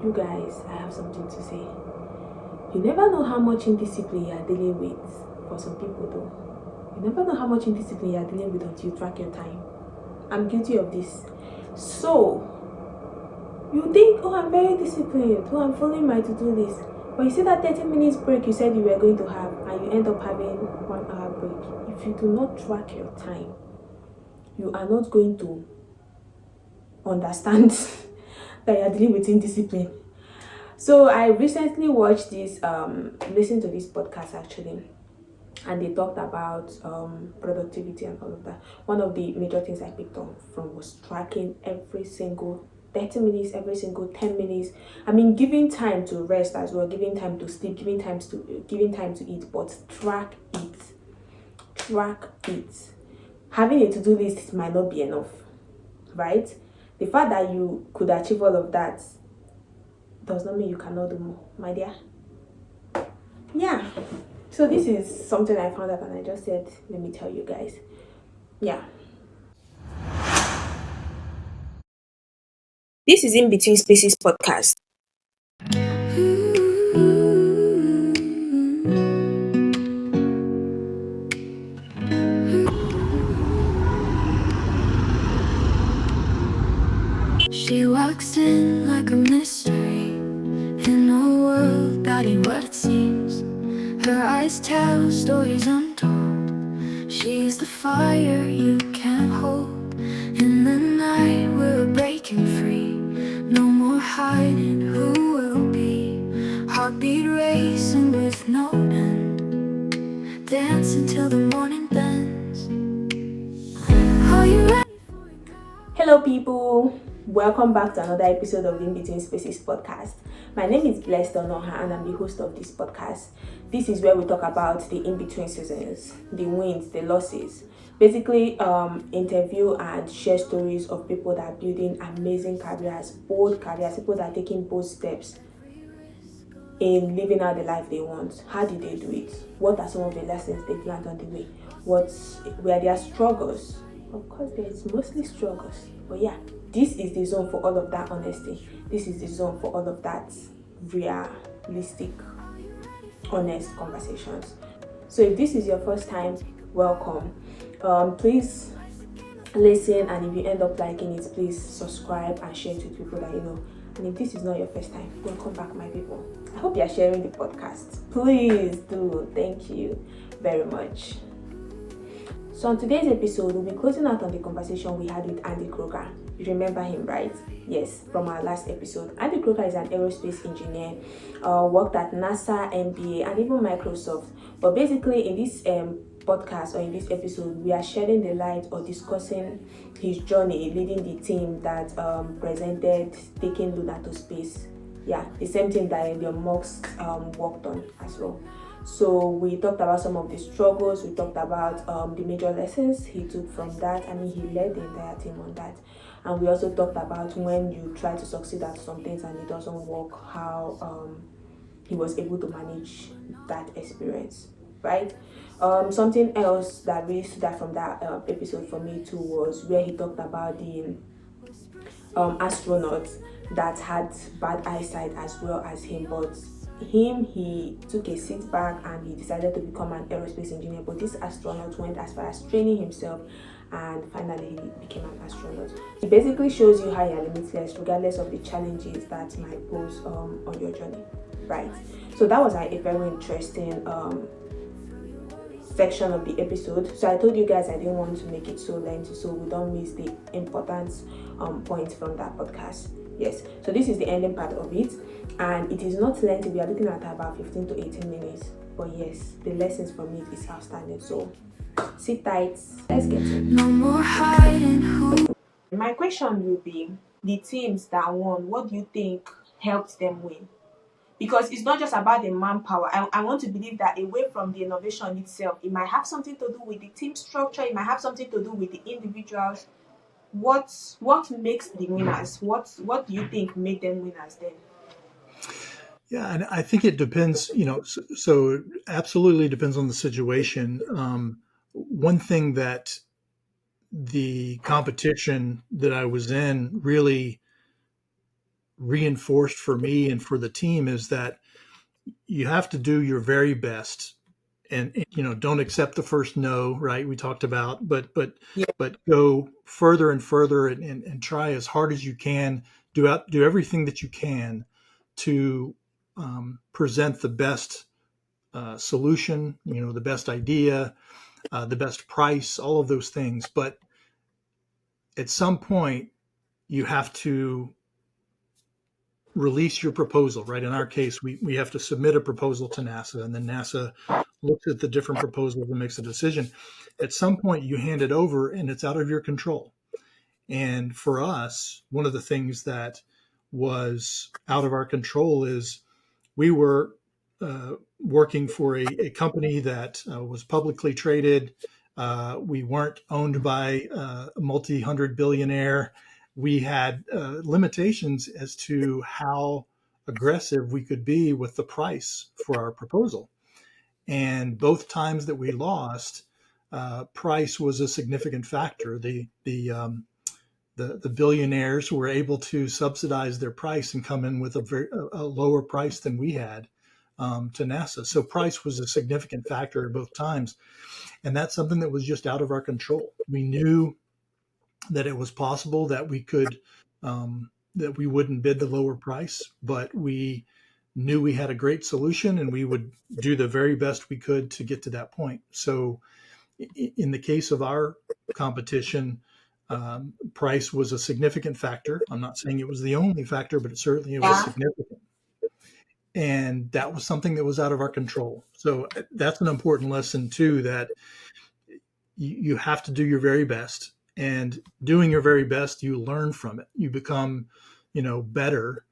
You guys, I have something to say. You never know how much indiscipline you are dealing with. For some people, though, you never know how much indiscipline you are dealing with until you track your time. I'm guilty of this. So, you think, oh, I'm very disciplined. Oh, I'm following my to-do list. But you see that 30 minutes break you said you were going to have, and you end up having 1 hour break. If you do not track your time, you are not going to understand that you're dealing with indiscipline. So I recently watched this, listened to this podcast actually, and they talked about productivity and all of that. One of the major things I picked up from was tracking every single 30 minutes, every single 10 minutes. I mean, giving time to rest as well, giving time to sleep, giving time to eat, but track it. Track it. Having a to-do list might not be enough, right? The fact that you could achieve all of that does not mean you cannot do more, my dear. Yeah. So this is something I found out and I just said, let me tell you guys. Yeah. This is In Between Spaces podcast. She walks in like a mystery in a world that ain't what it seems. Her eyes tell stories untold. She's the fire you can't hold. In the night we're breaking free. No more hiding who we'll be. Heartbeat racing with no end. Dance until the morning bends. Are you ready? Hello, people. Welcome back to another episode of In Between Spaces podcast. My name is Blessed Onoha and I'm the host of this podcast. This is where we talk about the in-between seasons, the wins, the losses. Basically, interview and share stories of people that are building amazing careers, bold careers, people that are taking bold steps in living out the life they want. How did they do it? What are some of the lessons they've learned on the way? What were their struggles? Of course, there's mostly struggles, but yeah, this is the zone for all of that honesty. This is the zone for all of that realistic, honest conversations. So if this is your first time, welcome. Please listen, and if you end up liking it, please subscribe and share it with people that you know. And if this is not your first time, welcome back, my people. I hope you're sharing the podcast. Please do. Thank you very much. So on today's episode, we'll be closing out on the conversation we had with Andy Crocker. You remember him, right? Yes, from our last episode. Andy Crocker is an aerospace engineer, worked at NASA, MBA, and even Microsoft. But basically, in this podcast or in this episode, we are shedding the light or discussing his journey leading the team that presented taking Luna to space. Yeah, the same thing that Elon Musk worked on as well. So we talked about some of the struggles, we talked about the major lessons he took from that. I mean, he led the entire team on that. And we also talked about when you try to succeed at some things and it doesn't work, how he was able to manage that experience, right? Something else that really stood out from that episode for me too was where he talked about the astronaut that had bad eyesight as well as him, but he took a seat back and he decided to become an aerospace engineer. But this astronaut went as far as training himself and finally he became an astronaut. It basically shows you how you're limitless regardless of the challenges that might pose on your journey, right? So that was a very interesting section of the episode. So I told you guys I didn't want to make it so lengthy so we don't miss the important points from that podcast. Yes, so this is the ending part of it, and it is not lengthy. We are looking at about 15 to 18 minutes, but yes, the lessons from it is outstanding. So sit tight, let's get to it. No more hiding who. My question will be, the teams that won, what do you think helped them win? Because it's not just about the manpower. I want to believe that away from the innovation itself, it might have something to do with the team structure, it might have something to do with the individuals. What makes the winners? What do you think made them winners then? Yeah, and I think it depends, so it absolutely depends on the situation. One thing that the competition that I was in really reinforced for me and for the team is that you have to do your very best, and don't accept the first no, right? We talked about, Yeah. but go further and further, and try as hard as you can, do everything that you can to present the best solution, the best idea, the best price, all of those things. But at some point, you have to release your proposal, right? In our case, we have to submit a proposal to NASA, and then NASA looks at the different proposals and makes a decision. At some point, you hand it over, and it's out of your control. And for us, one of the things that was out of our control is we were working for a company that was publicly traded. We weren't owned by a multi-hundred billionaire. We had limitations as to how aggressive we could be with the price for our proposal. And both times that we lost, price was a significant factor. The billionaires were able to subsidize their price and come in with a lower price than we had to NASA. So price was a significant factor both times, and that's something that was just out of our control. We knew that it was possible that we could that we wouldn't bid the lower price, but we knew we had a great solution, and we would do the very best we could to get to that point. So in the case of our competition, price was a significant factor. I'm not saying it was the only factor, but it was Yeah. significant. And that was something that was out of our control. So that's an important lesson too, that you have to do your very best, and doing your very best, you learn from it. You become, better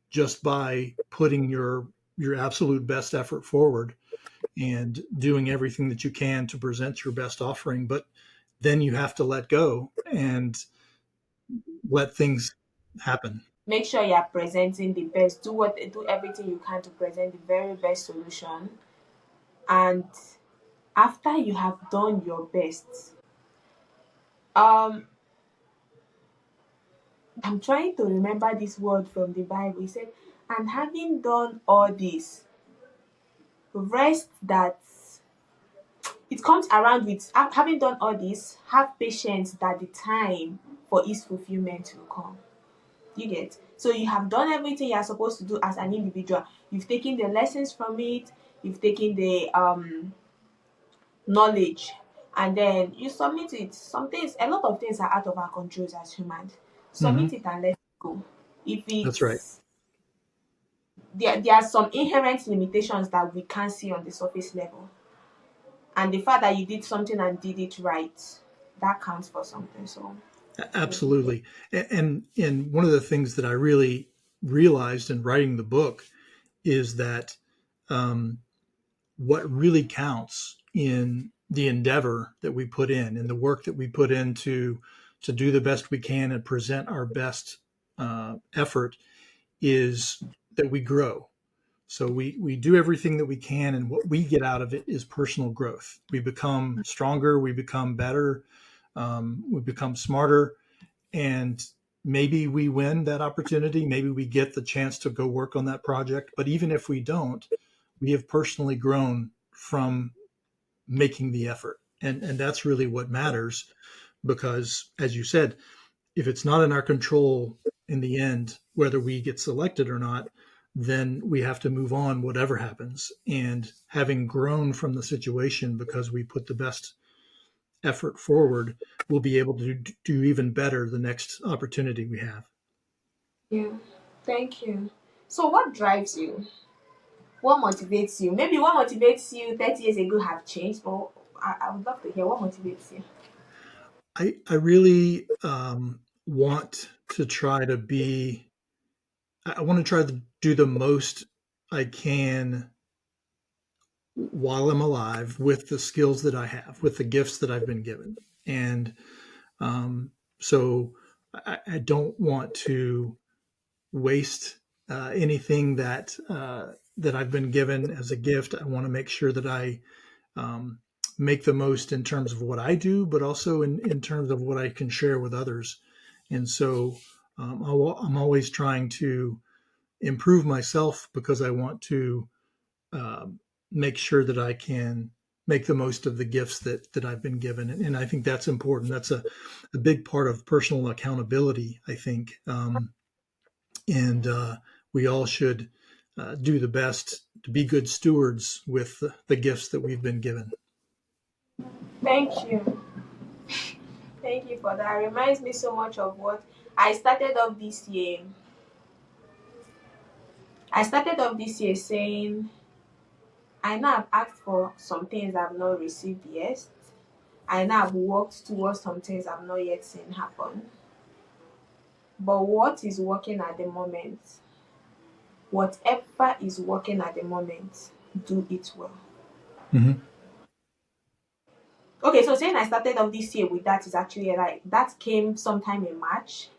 just by putting your absolute best effort forward and doing everything that you can to present your best offering. But then you have to let go and let things happen. Make sure you are presenting the best. Do everything you can to present the very best solution. And after you have done your best, um, I'm trying to remember this word from the Bible. He said, and having done all this, rest that it comes around with having done all this, have patience that the time for its fulfillment will come. You get? So you have done everything you are supposed to do as an individual. You've taken the lessons from it, you've taken the knowledge, and then you submit it. Some things, a lot of things are out of our controls as humans. Hmm. Submit it and let it go. If That's right. it's there are some inherent limitations that we can't see on the surface level. And the fact that you did something and did it right, that counts for something. So Absolutely. And one of the things that I really realized in writing the book is that um, what really counts in the endeavor that we put in the work that we put in to do the best we can and present our best effort is that we grow. So we do everything that we can, and what we get out of it is personal growth. We become stronger, we become better, we become smarter, and maybe we win that opportunity. Maybe we get the chance to go work on that project. But even if we don't, we have personally grown from making the effort. And that's really what matters, because, as you said, if it's not in our control in the end, whether we get selected or not, then we have to move on, whatever happens. And having grown from the situation because we put the best effort forward, we'll be able to do even better the next opportunity we have. yeah, thank you. So what drives you? What motivates you? Maybe what motivates you 30 years ago have changed, but I would love to hear what motivates you. I really want to try to be, I want to try to do the most I can while I'm alive with the skills that I have, with the gifts that I've been given. And so I don't want to waste anything that I've been given as a gift. I want to make sure that I um, make the most in terms of what I do, but also in terms of what I can share with others. And so I'm always trying to improve myself because I want to make sure that I can make the most of the gifts that I've been given. And I think that's important. That's a big part of personal accountability, I think. And we all should do the best to be good stewards with the gifts that we've been given. Thank you. Thank you for that. It reminds me so much of what I started off this year. I started off this year saying, I know I've asked for some things I've not received yet. I know I've worked towards some things I've not yet seen happen. But what is working at the moment, whatever is working at the moment, do it well. Mm-hmm. Okay, so saying I started off this year with that is actually like that came sometime in March.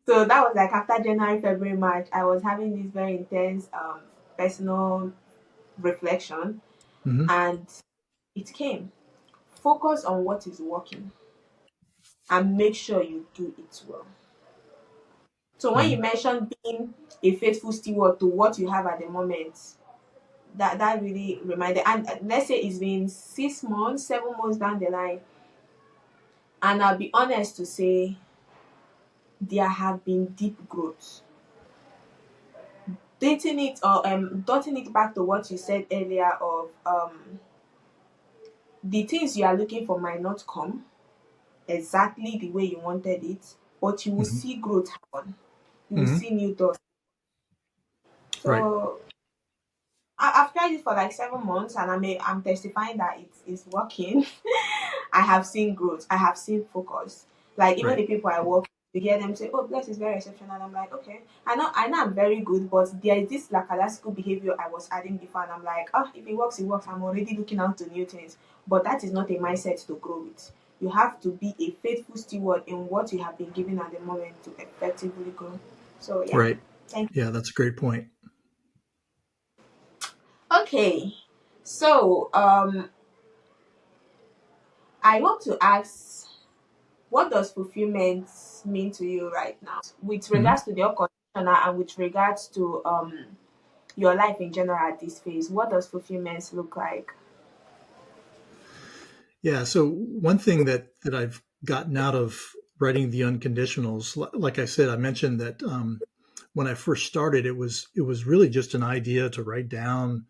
So that was like after January, February, March, I was having this very intense personal reflection, Mm-hmm. and it came. Focus on what is working and make sure you do it well. So when Mm-hmm. you mention being a faithful steward to what you have at the moment, that really reminded. And let's say it's been 6 months, 7 months down the line, and I'll be honest to say there have been deep growth. Dating it or dotting it back to what you said earlier of the things you are looking for might not come exactly the way you wanted it, but you will Mm-hmm. see growth happen. You will Mm-hmm. see new doors. Right. So I've tried it for like 7 months, and I'm testifying that it is working. I have seen growth. I have seen focus. Like even Right. the people I work with, you hear them say, "Oh, Bless is very exceptional." I'm like, okay, I know, I'm very good, but there is this lackadaisical behavior I was adding before, and I'm like, ah, if it works, it works. I'm already looking out to new things, but that is not a mindset to grow with. You have to be a faithful steward in what you have been given at the moment to effectively grow. So yeah, Right. thank Yeah, that's a great point. you. Okay, so I want to ask, what does fulfillment mean to you right now, with Mm-hmm. regards to the unconditional and with regards to your life in general at this phase? What does fulfillment look like? Yeah. So one thing that I've gotten out of writing the unconditionals, like I said, I mentioned that when I first started, it was really just an idea to write down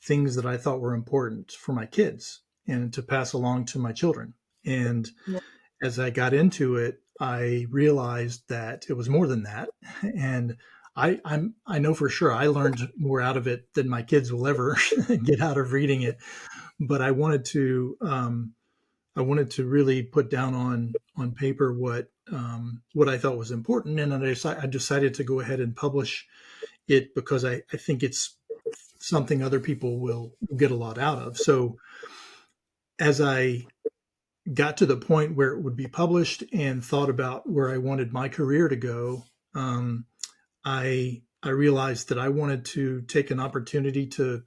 things that I thought were important for my kids and to pass along to my children. And Yeah. as I got into it, I realized that it was more than that. And I know for sure I learned more out of it than my kids will ever get out of reading it. But I wanted to really put down on paper what I thought was important, and I decided to go ahead and publish it because I think it's something other people will get a lot out of. So as I got to the point where it would be published and thought about where I wanted my career to go, I realized that I wanted to take an opportunity to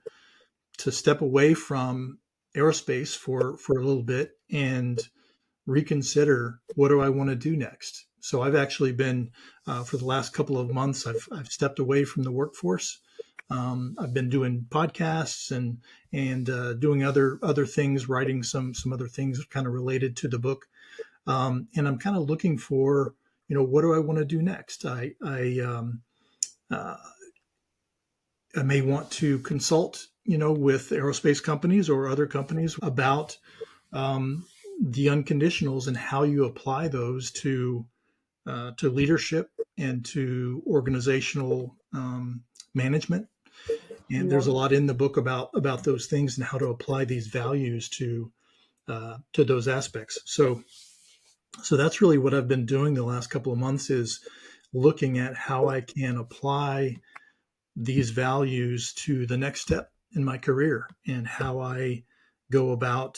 step away from aerospace for a little bit and reconsider what do I want to do next. So I've actually been for the last couple of months I've stepped away from the workforce. I've been doing podcasts and doing other things, writing some other things kind of related to the book, and I'm kind of looking for what do I want to do next. Uh, I may want to consult with aerospace companies or other companies about um, the unconditionals and how you apply those to leadership and to organizational management. And Yeah. there's a lot in the book about those things and how to apply these values to those aspects. So that's really what I've been doing the last couple of months is looking at how I can apply these values to the next step in my career and how I go about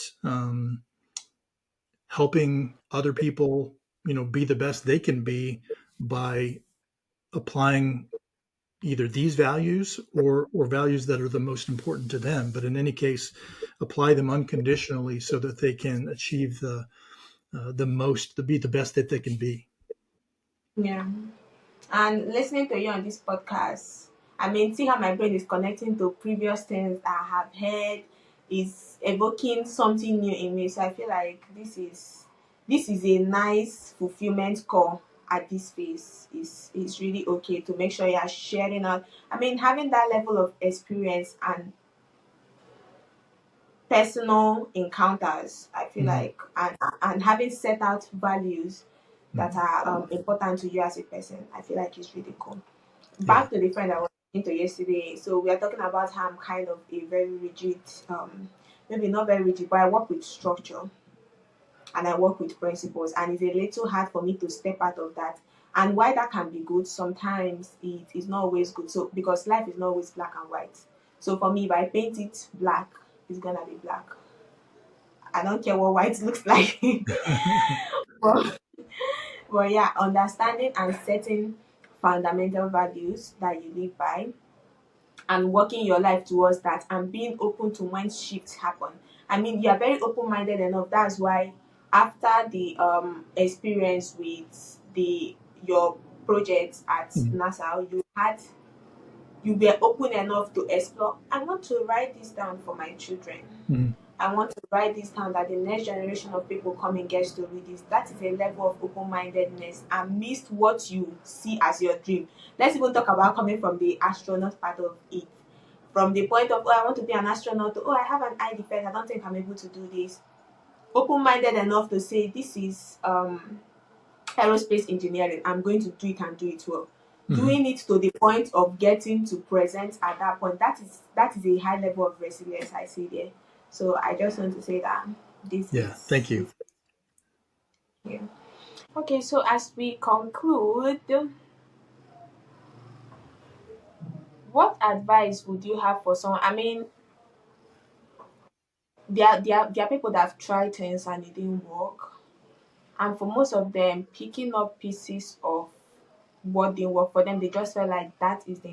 helping other people, be the best they can be by applying either these values or values that are the most important to them. But in any case, apply them unconditionally so that they can achieve the most, to be the best that they can be. Yeah. And listening to you on this podcast, I mean, see how my brain is connecting to previous things I have heard, is evoking something new in me. So I feel like this is a nice fulfillment call at this phase. Is really okay to make sure you are sharing out. I mean, having that level of experience and personal encounters, I feel Mhm. like, and having set out values that Mhm. are important to you as a person, I feel like it's really cool. Yeah. Back to the friend I was talking to yesterday. So we are talking about how I'm kind of a very rigid, maybe not very rigid, but I work with structure and I work with principles, and it's a little hard for me to step out of that. And why that can be good, sometimes it is not always good. So because life is not always black and white. So for me, if I paint it black, it's gonna be black. I don't care what white looks like. but, but yeah, understanding and setting fundamental values that you live by and working your life towards that and being open to when shifts happen. I mean, you are very open minded enough. That's why after the experience with the your project at Mhm. NASA, you were open enough to explore. I want to write this down for my children. Mhm. I want to write this down that the next generation of people coming gets to read this. That is a level of open mindedness and missed what you see as your dream. Let's even talk about coming from the astronaut part of it. From the point of, oh, I want to be an astronaut, to, oh, I have an eye defect, I don't think I'm able to do this. Open minded enough to say, this is aerospace engineering, I'm going to do it and do it well. Mhm. Doing it to the point of getting to present at that point, that is a high level of resilience I see there. So I just want to say that this Yeah. Thank you. is here. Okay, so as we conclude, what advice would you have for someone? I mean, there are people that have tried things and it didn't work. And for most of them, picking up pieces of what didn't work for them, they just felt like that is the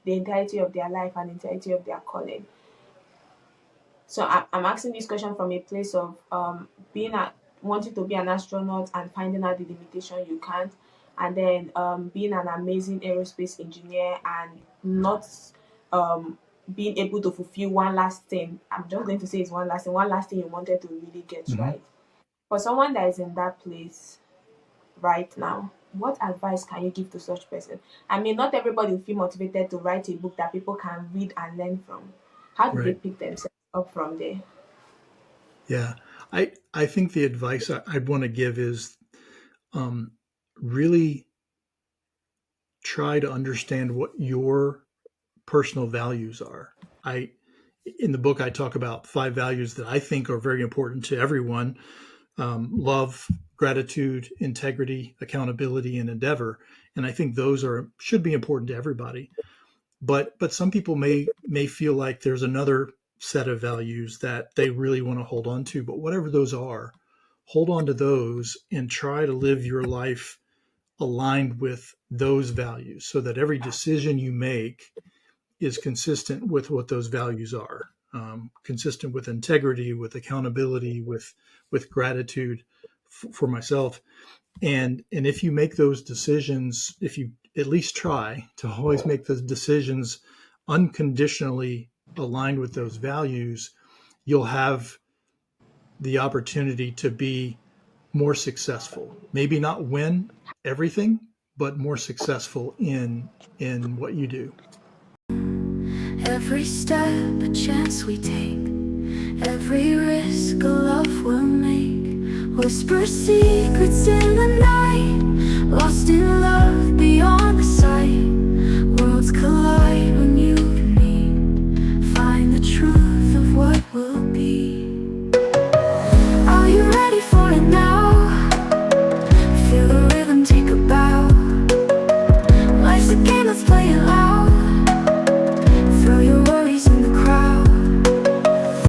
entirety of their life and entirety of their calling. So I'm asking this question from a place of being a wanting to be an astronaut and finding out the limitation you can't, and then being an amazing aerospace engineer and not um, being able to fulfill one last thing. I'm just going to say it's one last thing you wanted to really get Mhm. right. For someone that is in that place right now, what advice can you give to such person? I mean, not everybody will feel motivated to write a book that people can read and learn from. How do they Right. pick themselves up from there? Yeah. I think the advice I'd want to give is um, really try to understand what your personal values are. I In the book I talk about 5 values that I think are very important to everyone: love, gratitude, integrity, accountability, and endeavor. And I think those are should be important to everybody. But some people may feel like there's another set of values that they really want to hold on to. But whatever those are, hold on to those and try to live your life aligned with those values so that every decision you make is consistent with what those values are, consistent with integrity, with accountability, with gratitude for myself. And if you make those decisions, if you at least try to always make those decisions unconditionally aligned with those values, you'll have the opportunity to be more successful. Maybe not win everything, but more successful in what you do. Every step a chance we take, every risk a love we'll make. Whisper secrets in the night, lost in love beyond